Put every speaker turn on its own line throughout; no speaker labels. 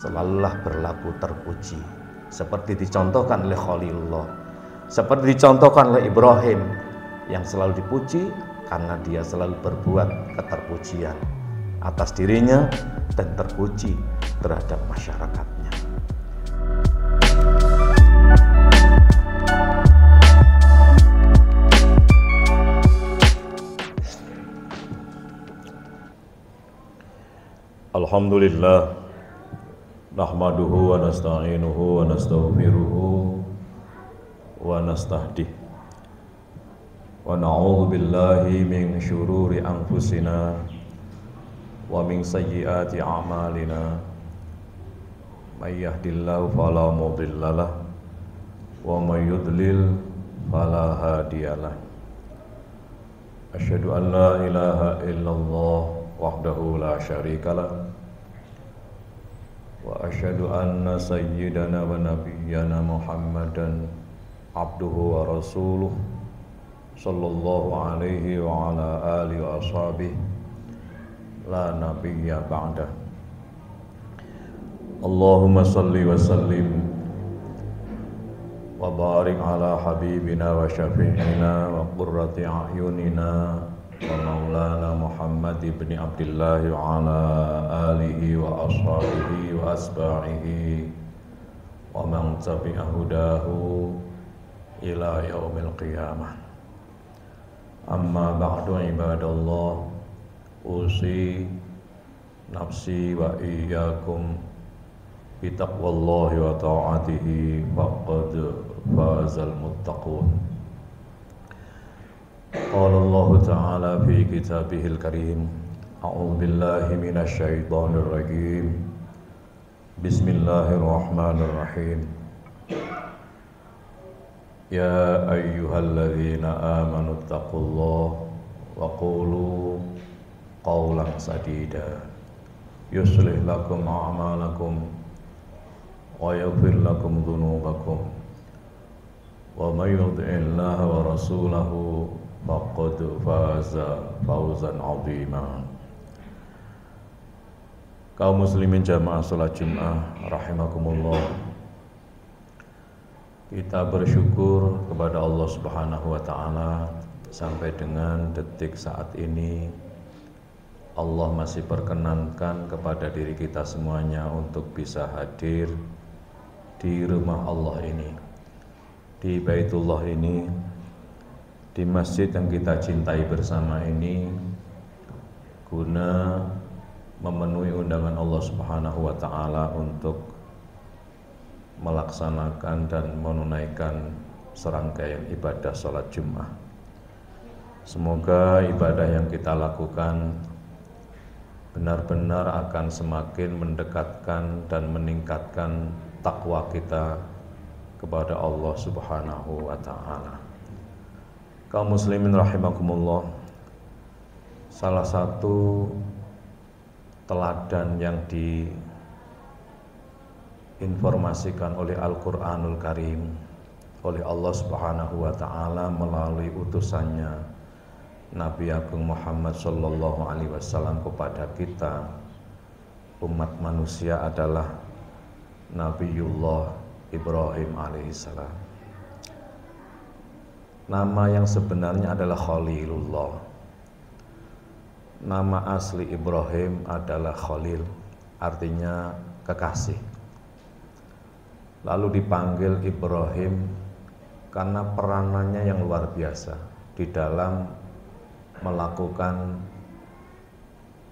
selalulah berlaku terpuji, seperti dicontohkan oleh Khalilullah, seperti dicontohkan oleh Ibrahim yang selalu dipuji karena dia selalu berbuat keterpujian atas dirinya dan terpuji terhadap masyarakatnya. Alhamdulillah, nahmaduhu wa nasta'inuhu wa nastaghfiruhu wa nastahdih wa na'udzu billahi min syururi anfusina wa min sayyiati a'malina. May yahdihillahu fala mudhillalah wa may yudlil fala hadiyalah. Asyhadu an la ilaha illallah wahdahu la syarikalah wa asyhadu anna sayyidana wa nabiyyana Muhammadan abduhu wa rasuluh sallallahu alaihi wa ala alihi wa ashabihi la nabiyya ba'dah. Allahumma salli wa sallim wa barik ala habibina wa syafi'ina wa qurrati a'yunina wa maulana Muhammad ibn Abdullah wa ala alihi wa ashabihi wa asba'ihi wa man tabi'a hudahu ila yaumil qiyamah. Amma ba'du ibadallah, usi nafsi wa iyyakum bitaqwallahi wa ta'atihi faqad fazal muttaqun. Qala Allah Ta'ala fi kitabihil karim, a'udzu billahi minasy syaithanir rajim. Bismillahirrahmanirrahim. Ya ayyuhalladzina amanu taqullaha wa qulu qawlan sadida yuslih lakum a'malakum wa yaghfir lakum dhunubakum wa may yuti'illaha wa rasulahu faqad faza fawzan 'azima. Kaum muslimin jamaah salat Jumat rahimakumullah, kita bersyukur kepada Allah Subhanahu wa taala sampai dengan detik saat ini Allah masih perkenankan kepada diri kita semuanya untuk bisa hadir di rumah Allah ini, di Baitullah ini, di masjid yang kita cintai bersama ini, guna memenuhi undangan Allah Subhanahu wa taala untuk melaksanakan dan menunaikan serangkaian ibadah salat Jumat. Semoga ibadah yang kita lakukan benar-benar akan semakin mendekatkan dan meningkatkan takwa kita kepada Allah Subhanahu wa taala. Kaum muslimin rahimakumullah, salah satu teladan yang diinformasikan oleh Al-Qur'anul Karim oleh Allah Subhanahu wa taala melalui utusannya Nabi Agung Muhammad sallallahu alaihi wasallam kepada kita umat manusia adalah Nabiullah Ibrahim alaihissalam. Nama yang sebenarnya adalah Khalilullah. Nama asli Ibrahim adalah Khalil, artinya kekasih. Lalu dipanggil Ibrahim karena peranannya yang luar biasa di dalam melakukan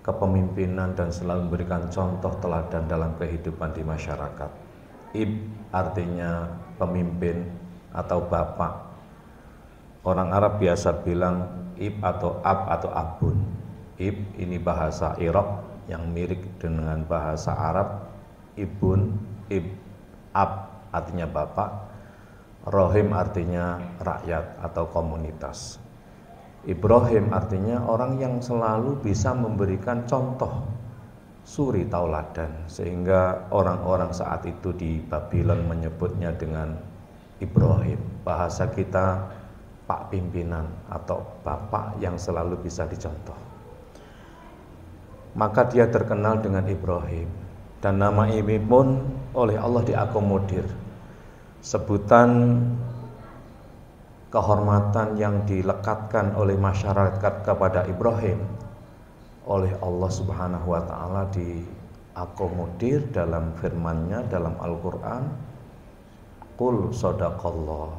kepemimpinan dan selalu memberikan contoh teladan dalam kehidupan di masyarakat. Artinya pemimpin atau bapak. Orang Arab biasa bilang atau ab atau abun. Ini bahasa Irak yang mirip dengan bahasa Arab. Ab artinya bapak. Rohim artinya rakyat atau komunitas. Ibrahim artinya orang yang selalu bisa memberikan contoh, suri tauladan, sehingga orang-orang saat itu di Babylon menyebutnya dengan Ibrahim. Bahasa kita Pak Pimpinan atau Bapak yang selalu bisa dicontoh. Maka dia terkenal dengan Ibrahim. dan nama ini pun oleh Allah diakomodir. Sebutan kehormatan yang dilekatkan oleh masyarakat kepada Ibrahim oleh Allah Subhanahu wa taala diakomodir dalam firman-Nya dalam Al-Qur'an, qul sadaqallah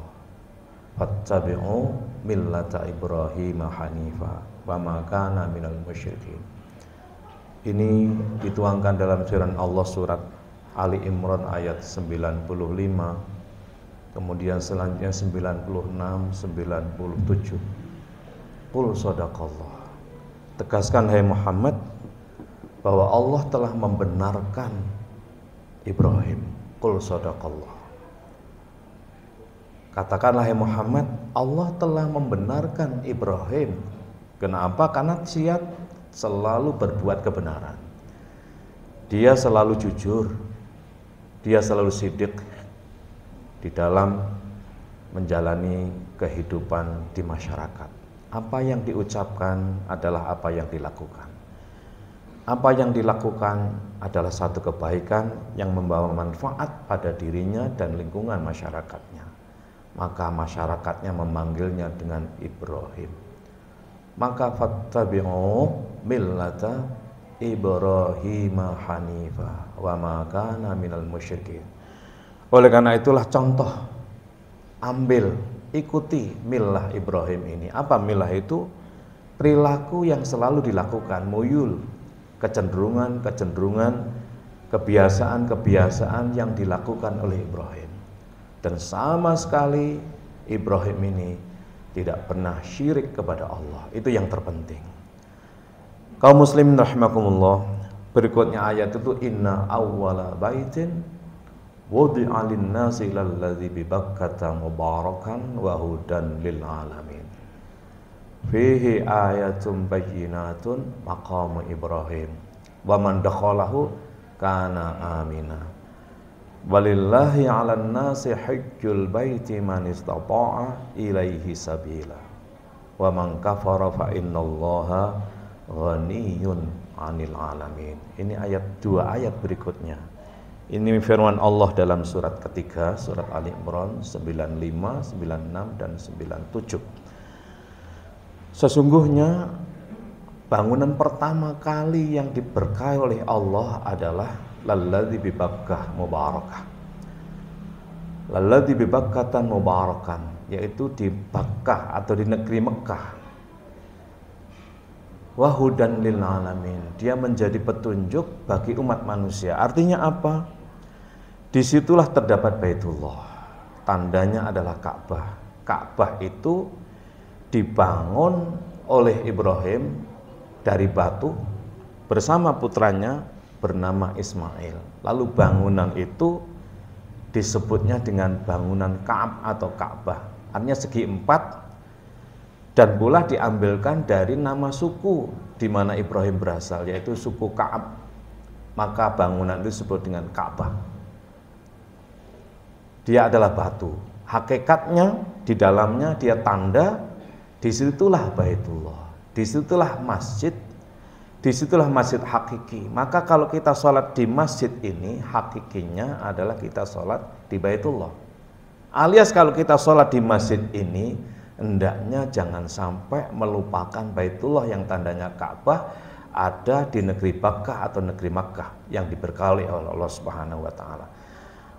fattabi'u millata Ibrahim hanifa wa ma kana minal musyrikin. Ini dituangkan dalam firman Allah surat Ali Imran ayat 95, kemudian selanjutnya 96, 97. Qul sadaqallah. Tegaskan hai Muhammad bahwa Allah telah membenarkan Ibrahim. Qul sadaqallah. Katakanlah hai Muhammad, Allah telah membenarkan Ibrahim. Kenapa? Karena dia selalu berbuat kebenaran. Dia selalu jujur. Dia selalu sidik di dalam menjalani kehidupan di masyarakat. Apa yang diucapkan adalah apa yang dilakukan. Apa yang dilakukan adalah satu kebaikan yang membawa manfaat pada dirinya dan lingkungan masyarakatnya. Maka masyarakatnya memanggilnya dengan Ibrahim. Maka fattabi'u millata Ibrahim hanifa wa ma kana minal musyrikin. Oleh karena itulah contoh, ambil, ikuti milah Ibrahim ini. Apa milah itu? Perilaku yang selalu dilakukan, muyul, kecenderungan, kebiasaan yang dilakukan oleh Ibrahim. Dan sama sekali Ibrahim ini tidak pernah syirik kepada Allah. Itu yang terpenting. Kaum muslimin rahimakumullah, berikutnya ayat itu inna awwala baitin wudi'a lin-nasi lalladzi bi Bakkata mubarakan wa hudan lil alamin. Fihi ayatun bayyinatun maqamu Ibrahim wa man dakhalahu kana amina. Walillahi 'alan nasi hajjul baiti man istata'a ilaihi sabila. Wa man kafara fa innallaha ghaniyyun 'anil alamin. Ini ayat, dua ayat berikutnya. Ini firman Allah dalam surat ketiga, surat Ali Imran 95, 96 dan 97. Sesungguhnya bangunan pertama kali yang diberkahi oleh Allah adalah lalladzi bi Bakkah mubarakah. Lalladzi bi Bakkatan mubarakan, yaitu di Bakkah atau di negeri Mekah. Wa hudan lil alamin, dia menjadi petunjuk bagi umat manusia. Artinya apa? Disitulah terdapat Baitullah. Tandanya adalah Ka'bah. Ka'bah itu dibangun oleh Ibrahim dari batu bersama putranya bernama Ismail. Lalu bangunan itu disebutnya dengan bangunan Ka'ab atau Ka'bah. Artinya segi empat, dan pula diambilkan dari nama suku di mana Ibrahim berasal, yaitu suku Ka'ab. Maka bangunan itu disebut dengan Ka'bah. Dia adalah batu. Hakikatnya di dalamnya dia tanda, disitulah Baitullah, disitulah masjid, disitulah masjid hakiki. Maka kalau kita sholat di masjid ini, hakikinya adalah kita sholat di Baitullah. Alias kalau kita sholat di masjid ini, hendaknya jangan sampai melupakan Baitullah yang tandanya Ka'bah ada di negeri Bakkah atau negeri Makkah yang diberkahi oleh Allah Subhanahu wa taala.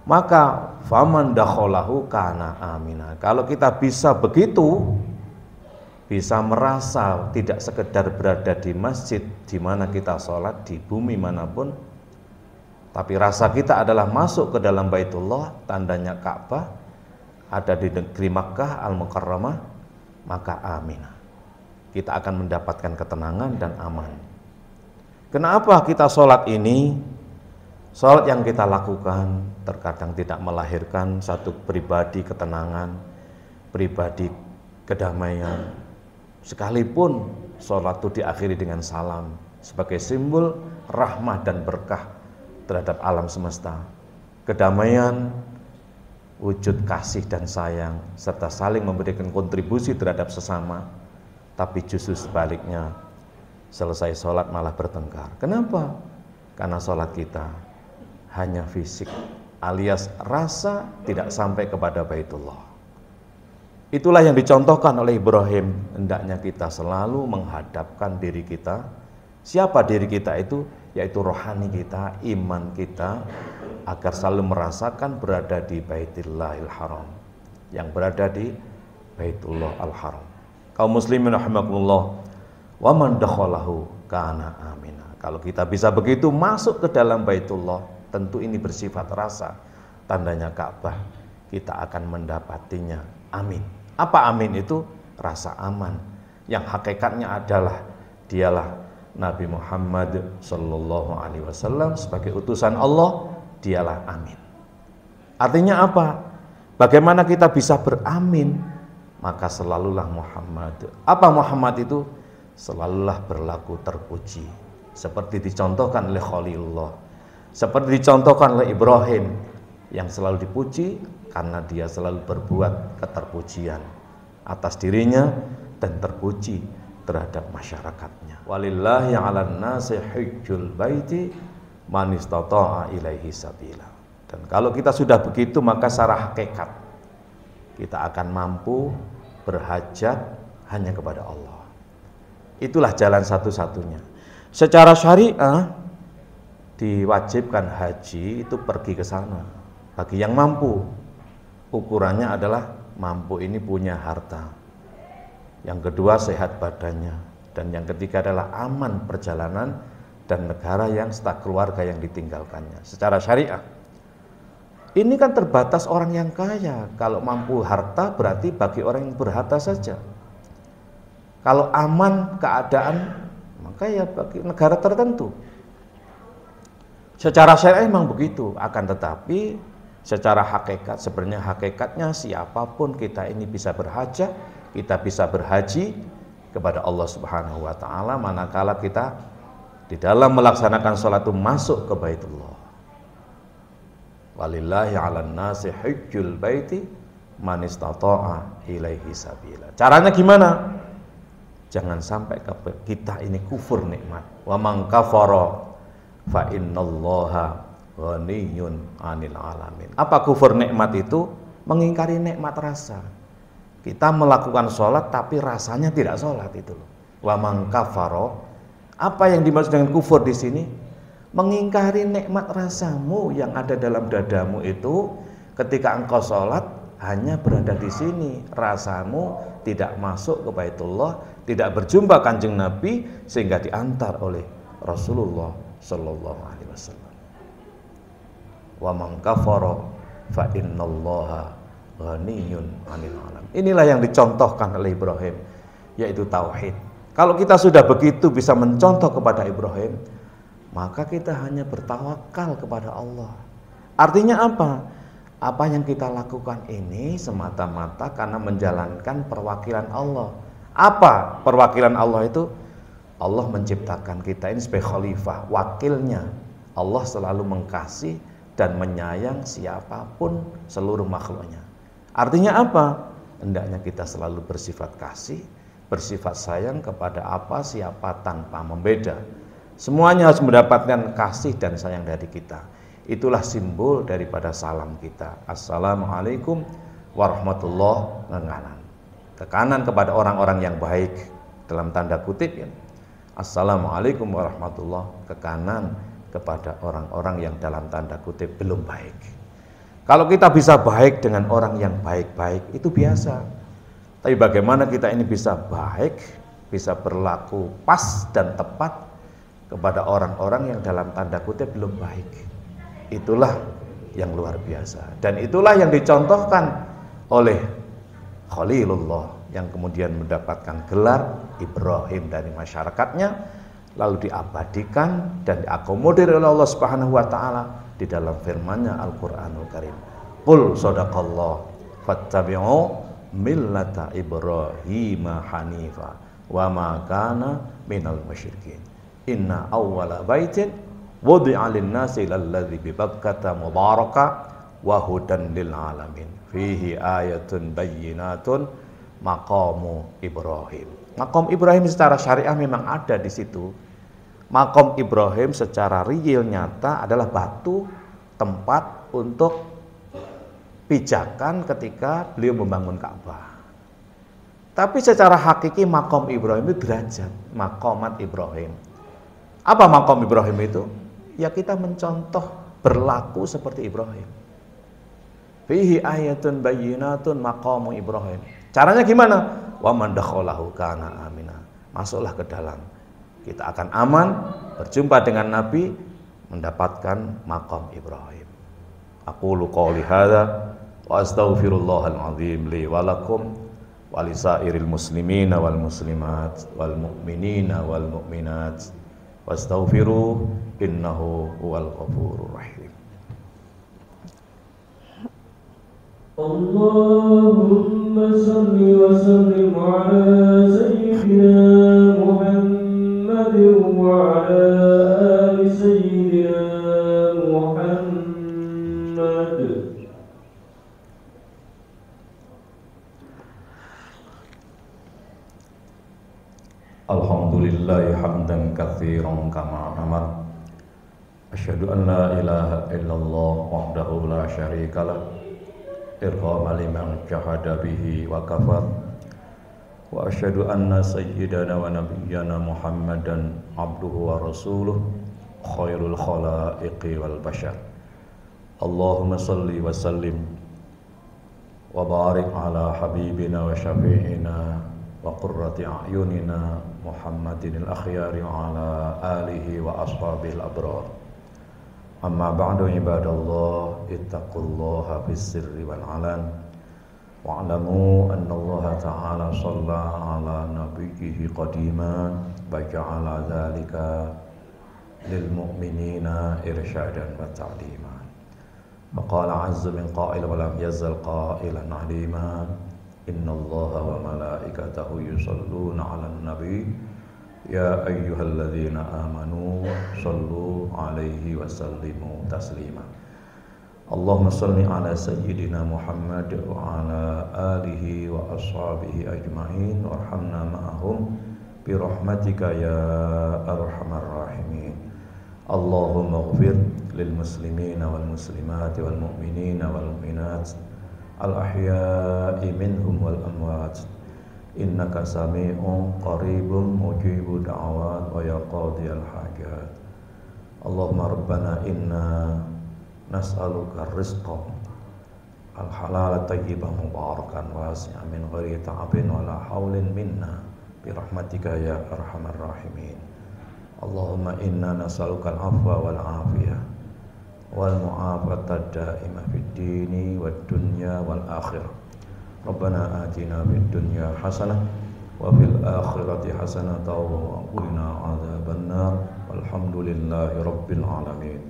Maka faman dakhalahu kana amina. Kalau kita bisa begitu, bisa merasa tidak sekedar berada di masjid di mana kita sholat di bumi manapun, tapi rasa kita adalah masuk ke dalam Baitullah, tandanya Ka'bah ada di negeri Makkah Al-Mukarramah, maka aminah. Kita akan mendapatkan ketenangan dan aman. Kenapa kita sholat ini? Sholat yang kita lakukan terkadang tidak melahirkan satu pribadi ketenangan, pribadi kedamaian. Sekalipun sholat itu diakhiri dengan salam sebagai simbol rahmah dan berkah terhadap alam semesta, kedamaian, wujud kasih dan sayang, serta saling memberikan kontribusi terhadap sesama. Tapi justru sebaliknya, selesai sholat malah bertengkar. Kenapa? Karena sholat kita hanya fisik, alias rasa tidak sampai kepada Baitullah. Itulah yang dicontohkan oleh Ibrahim. Hendaknya kita selalu menghadapkan diri kita. Siapa diri kita itu? Yaitu rohani kita, iman kita, agar selalu merasakan berada di Baitillahil Haram, yang berada di Baitullah Al-Haram. Kaum muslimin rahimakumullah, wa man dakhalahu kana amina. Kalau kita bisa begitu masuk ke dalam Baitullah, tentu ini bersifat rasa, tandanya Ka'bah, kita akan mendapatinya amin. Apa amin itu? Rasa aman, yang hakikatnya adalah dialah Nabi Muhammad Sallallahu Alaihi Wasallam sebagai utusan Allah, dialah amin. Artinya apa? Bagaimana kita bisa beramin? Maka selalulah Muhammad. Apa Muhammad itu? Selalulah berlaku terpuji, seperti dicontohkan oleh Khalilullah, seperti dicontohkan oleh Ibrahim, yang selalu dipuji karena dia selalu berbuat keterpujian atas dirinya dan terpuji terhadap masyarakatnya. Walillahi 'alan nasi hajjul baiti man istata'a ilaihi sabila. Dan kalau kita sudah begitu, maka secara hakikat kita akan mampu berhajat hanya kepada Allah. Itulah jalan satu-satunya. Secara syariah diwajibkan haji itu pergi ke sana bagi yang mampu. Ukurannya adalah mampu ini punya harta, yang kedua sehat badannya, dan yang ketiga adalah aman perjalanan dan negara yang serta keluarga yang ditinggalkannya. Secara syariah ini kan terbatas orang yang kaya. Kalau mampu harta berarti bagi orang yang berharta saja. Kalau aman keadaan, maka ya bagi negara tertentu. Secara syariah memang begitu, akan tetapi secara hakikat, sebenarnya hakikatnya siapapun kita ini bisa berhajat, kita bisa berhaji kepada Allah Subhanahu wa taala manakala kita di dalam melaksanakan sholat itu masuk ke Baitullah. Walillahi 'alan nasi hajjul baiti man istata'a ilaihi sabila. Caranya gimana? Jangan sampai kita ini kufur nikmat. Wa man kafara fa innallaha ghaniyun 'anil alamin. Apa kufur nikmat itu? Mengingkari nikmat rasa. Kita melakukan sholat tapi rasanya tidak sholat, itu loh. Wa man kafara, apa yang dimaksud dengan kufur di sini? Mengingkari nikmat rasamu yang ada dalam dadamu itu. Ketika engkau sholat hanya berada di sini, rasamu tidak masuk ke Baitullah, tidak berjumpa Kanjeng Nabi sehingga diantar oleh Rasulullah Sallallahu Alaihi Wasallam. Wa man kafara fa innallaha ghaniyun 'anil alamin. Inilah yang dicontohkan oleh Ibrahim, yaitu tauhid. Kalau kita sudah begitu bisa mencontoh kepada Ibrahim, maka kita hanya bertawakal kepada Allah. Artinya apa? Apa yang kita lakukan ini semata-mata karena menjalankan perwakilan Allah. Apa perwakilan Allah itu? Allah menciptakan kita ini sebagai khalifah, wakilnya. Allah selalu mengasihi dan menyayang siapapun seluruh makhluknya. Artinya apa? Hendaknya kita selalu bersifat kasih, bersifat sayang kepada apa siapa tanpa membeda. Semuanya harus mendapatkan kasih dan sayang dari kita. Itulah simbol daripada salam kita. Assalamualaikum warahmatullahi wabarakatuh. Tekanan kepada orang-orang yang baik dalam tanda kutip ya. Assalamualaikum warahmatullahi wabarakatuh. Tekanan kepada orang-orang yang dalam tanda kutip belum baik. Kalau kita bisa baik dengan orang yang baik-baik itu biasa. Tapi bagaimana kita ini bisa baik, bisa berlaku pas dan tepat kepada orang-orang yang dalam tanda kutip belum baik. Itulah yang luar biasa. Dan itulah yang dicontohkan oleh Khalilullah yang kemudian mendapatkan gelar Ibrahim dari masyarakatnya, lalu diabadikan dan diakomodir oleh Allah Subhanahu wa taala di dalam firman-Nya Al-Qur'anul Karim. Qul sadaqallah fattabi'u millata Ibrahim hanifa wa ma kana minal musyrikin. Inna awwala baitin wudi'a lin-nasi lalladzi bi Bakkata mubaraka wa hudan lil alamin fihi ayatun bayyinatun maqamu Ibrahim. Maqam Ibrahim secara syariah memang ada di situ. Maqam Ibrahim secara real nyata adalah batu tempat untuk pijakan ketika beliau membangun Ka'bah. Tapi secara hakiki makom Ibrahim itu derajat, makomat Ibrahim. Apa makom Ibrahim itu? Ya kita mencontoh berlaku seperti Ibrahim. Fihi ayatun bayyinatun maqamu Ibrahim. Caranya gimana? Wa man dakhalahu kana amina. Masuklah ke dalam. Kita akan aman, berjumpa dengan Nabi, mendapatkan maqam Ibrahim. Aqulu qouli hadza wa astaghfirullahal azim li wa lakum wa lisairil muslimina wal muslimat wal mu'minina wal mu'minat wastaghfiru innahu huwal ghafurur rahim.
Allahumma salli wa sallim ala sayyidina Muhammadin wa ala ali sayyidina Muhammad.
Alhamdulillahi hamdan katsiran kama amar. Asyhadu an la ilaha illallah wahdahu la syarikalah. Irhama liman jahada bihi wa kafar. Wa asyhadu anna sayyidana wa nabiyyana Muhammadan abduhu wa rasuluh khairul khalaiqi wal bashar. Allahumma salli wa sallim wa barik ala habibina wa syafi'ina wa qurrati a'yunina Muhammadin al-akhyari wa ala alihi wa ashabihi al-abrar. Amma ba'du ibadallah ittaqullaha fis-sirri wal 'alan wa'lamu anna Allah ta'ala shalla 'ala nabiyhi qadiman wa ja'ala dzalika lil mu'minina irsyadan wa ta'liman. Wa qala 'azza min qa'il wa lam yazal qa'ilan 'aliman. Inna Allaha wa malaikatahu yusalluna 'alan nabi ya ayyuhalladzina amanu sallu 'alaihi wa sallimu taslima. Allahumma salli 'ala sayyidina Muhammad wa 'ala alihi wa ashabihi ajma'in warhamna ma'ahum bi rahmatika ya arhamar rahimin. Allahumma ighfir lil muslimina wal muslimati wal mu'minina wal mu'minat al-ahya'i minhum wal amwat innaka sami'un qaribun mujibu da'awat wa ya qadiyal hajat. Allahumma rabbana inna nas'aluka rizqa al-halal tayyiban mubarakan wasi'an min ghairi ta'abin wa la haulin minna bi rahmatika ya arhamar rahimin. Allahumma inna nas'aluka al-afwa wal afiyah wal mu'afata da'ima fid dini wad dunya wal akhirah. Rabbana atina fid dunya hasanah wa fil akhirati hasanah wa qina adzaban nar. Walhamdulillahi rabbil alamin.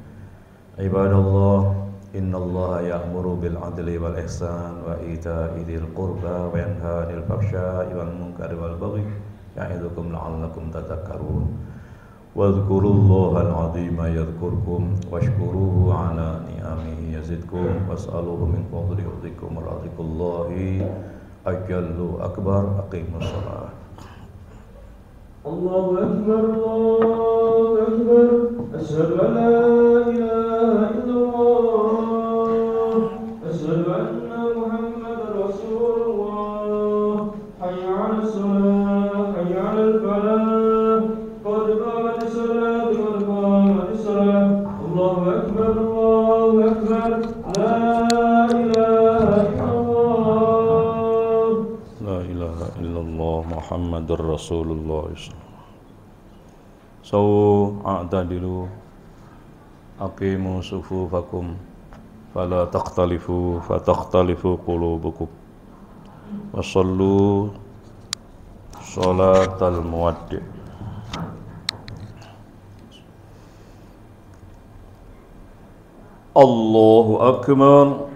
Ibadallah, innallaha ya'muru bil adli wal ihsan wa ita'i dzil qurba wa yanha 'anil fahsya'i wal munkari wal baghi ya'idzukum la'allakum tadhakkarun. Wadhkurullahal 'azima yadhkurkum washkuruhu 'ala ni'amihi yazidkum was'aluhu min fadli yudhikum radhikullahi ajallu akbar. Aqimus shalah.
Allahu akbar, Allahu akbar. Asyhadu an la ilaha illallah. Asyhadu anna Muhammadar Rasulullah. Hayya 'alas shalah, hayya 'alal falah. Qad qamatis shalah, qad qamatis shalah. Allahu akbar, Allahu akbar. La ilaha illallah.
La ilaha illallah Muhammadur Rasulullah. Sawu a'tadilu aqimu sufufakum fala takhtalifu fatakhtalifu qulubukum wasallu salatal muwaddi'. Allahu akbar.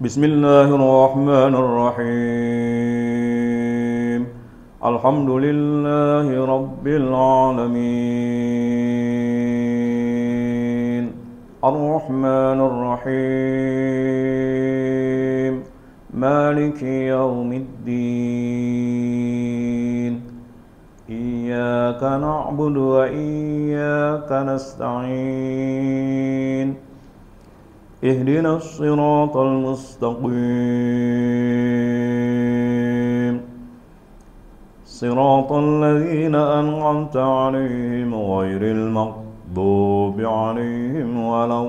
Bismillahirrahmanirrahim. Alhamdulillahi rabbil alamin.
الرحمن الرحيم مالك يوم الدين إياك نعبد وإياك نستعين اهدنا الصراط المستقيم صراط الذين أنعمت عليهم غير المغضوب عليهم ولا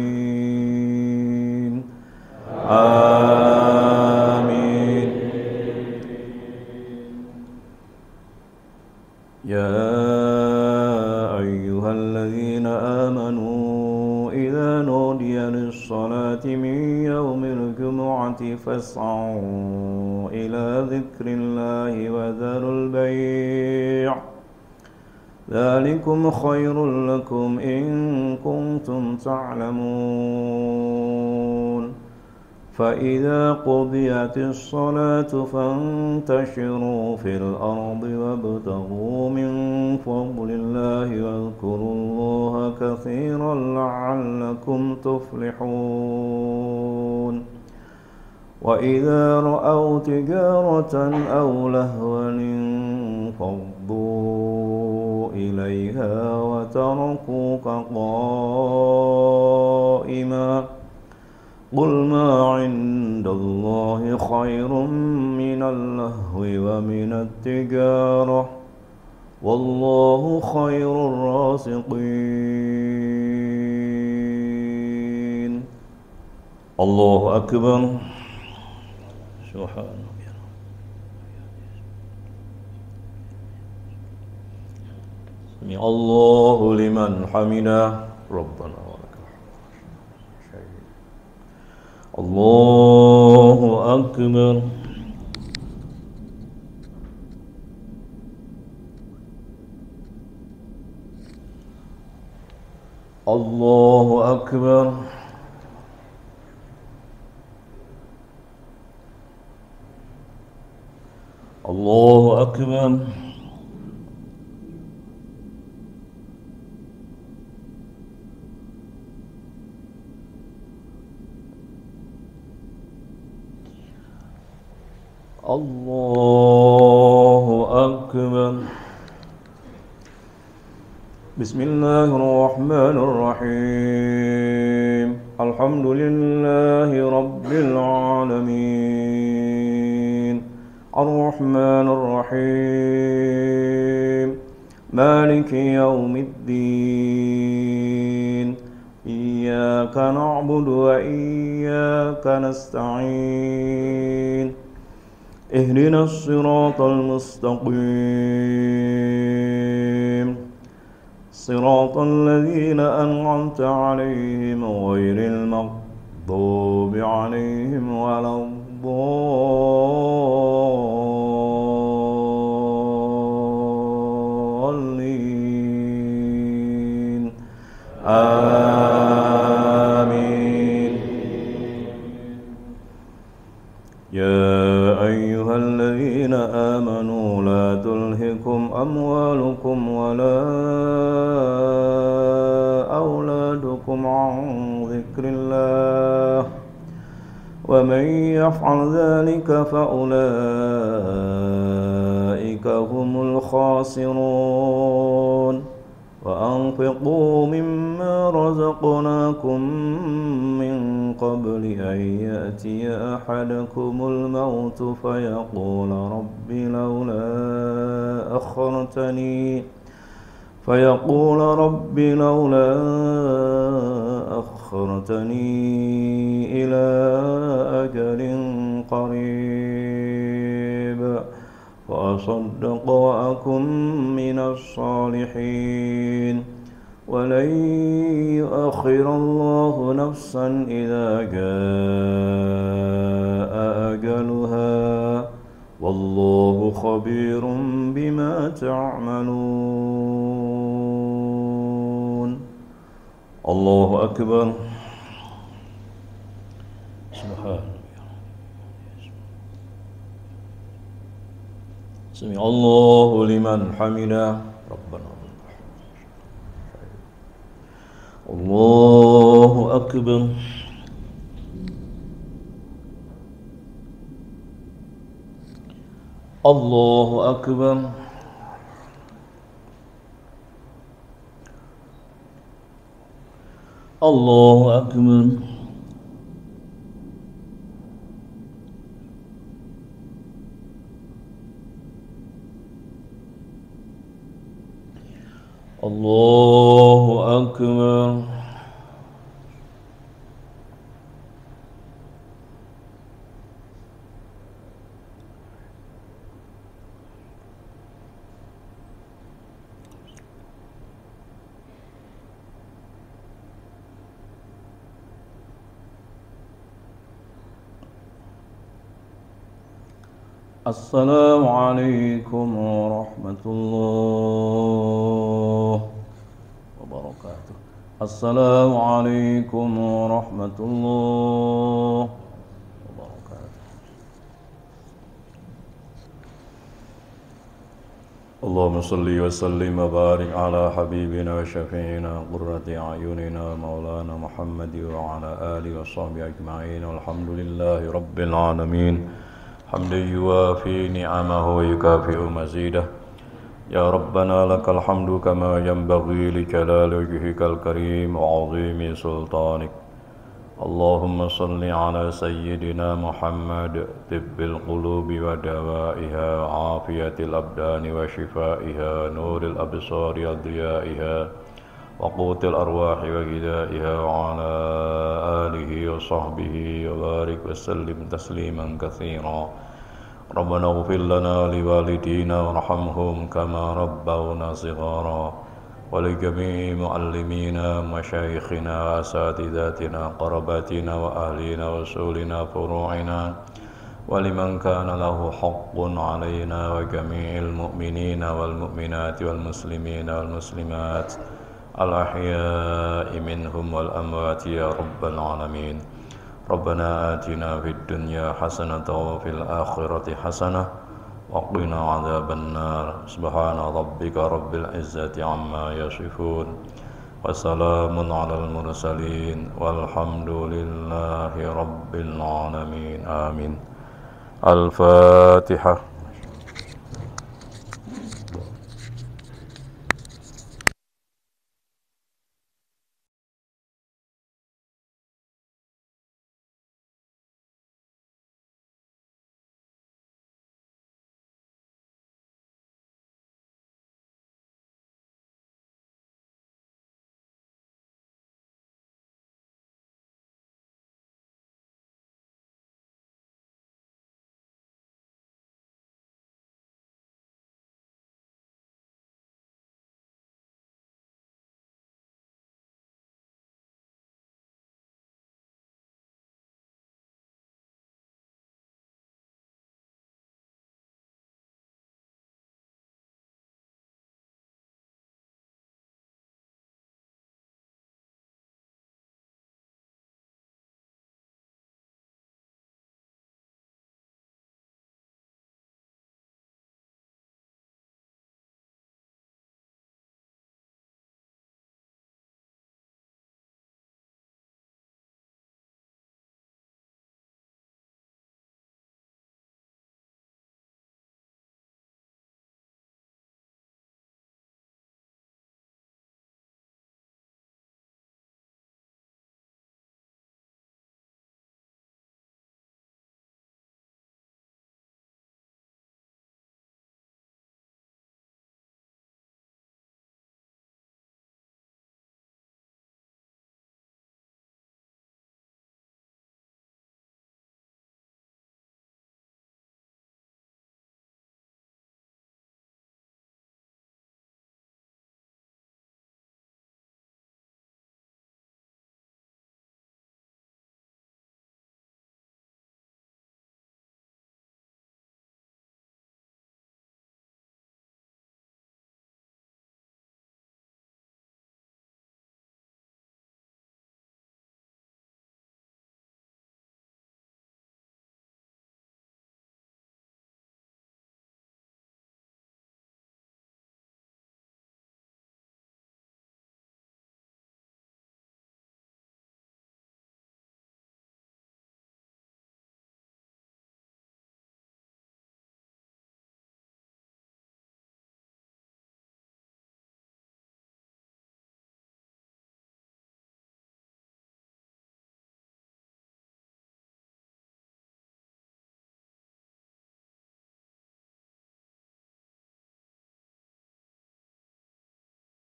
الضالين آمين. يا أيها الذين آمنوا إذا نودي للصلاة من يوم الجمعة فاسعوا إلى ذكر الله وذروا البيع ذلكم خير لكم إن كنتم تعلمون فإذا قضيت الصلاة فانتشروا في الأرض وابتغوا من فضل الله واذكروا الله كثيرا لعلكم تفلحون وإذا رأوا تجارة أو لهوا انفضوا إليها وتركوك قائما قل ما عند الله خير من اللهو ومن التجارة والله خير الرازقين. الله أكبر. سبحان سمع الله لمن حمده ربنا الله أكبر. الله أكبر. الله أكبر. الله أكبر. بسم الله الرحمن الرحيم الحمد لله رب العالمين الرحمن الرحيم مالك يوم الدين إياك نعبد وإياك نستعين اهدنا الصراط المستقيم صراط الذين أنعمت عليهم غير المغضوب عليهم ولا الضالين آمين. يا أيها الذين آمنوا لا تلهكم أموالكم ولا أولادكم عن ذكر الله ومن يفعل ذلك فأولئك هم الخاسرون وأنفقوا مما رزقناكم من قبل أن يأتي أحدكم الموت فيقول رب لولا أخرتني إلى أجل قريب فأصدق وأكن من الصالحين ولن يؤخر الله نفسا إذا جاء أجلها والله خبير بما تعملون. الله أكبر. سبحان سمع الله لمن حمده ربنا الله أكبر الله أكبر الله أكبر الله أكبر السلام عليكم ورحمة الله وبركاته السلام عليكم ورحمة الله وبركاته اللهم صل وسلم وبارك على حبيبنا وشفيعنا قرة أعيننا مولانا محمد وعلى آله وصحبه أجمعين والحمد لله رب العالمين حمدا يوافي نعمه ويكافئ مزيده يا ربنا لك الحمد كما ينبغي لجلال وجهك الكريم وعظيم سلطانك اللهم صل على سيدنا محمد طب القلوب ودوائها وعافية الأبدان وشفائها نور الأبصار وضيائها وقوت الأرواح وغذائها وعلى آله وصحبه وبارك وسلم تسليما كثيرا ربنا اغفر لنا لوالدينا وارحمهم كما ربونا صغارا ولجميع معلمينا مشايخنا وأساتذتنا قرباتنا وأهلنا وسولنا فروعنا ولمن كان له حق علينا وجميع المؤمنين والمؤمنات والمسلمين والمسلمات الأحياء منهم والأموات يا رب العالمين ربنا آتنا في الدنيا حسنة وفي الآخرة حسنة وقنا عذاب النار سبحان ربك رب العزة عما يصفون وسلام على المرسلين والحمد لله رب العالمين آمين الفاتحة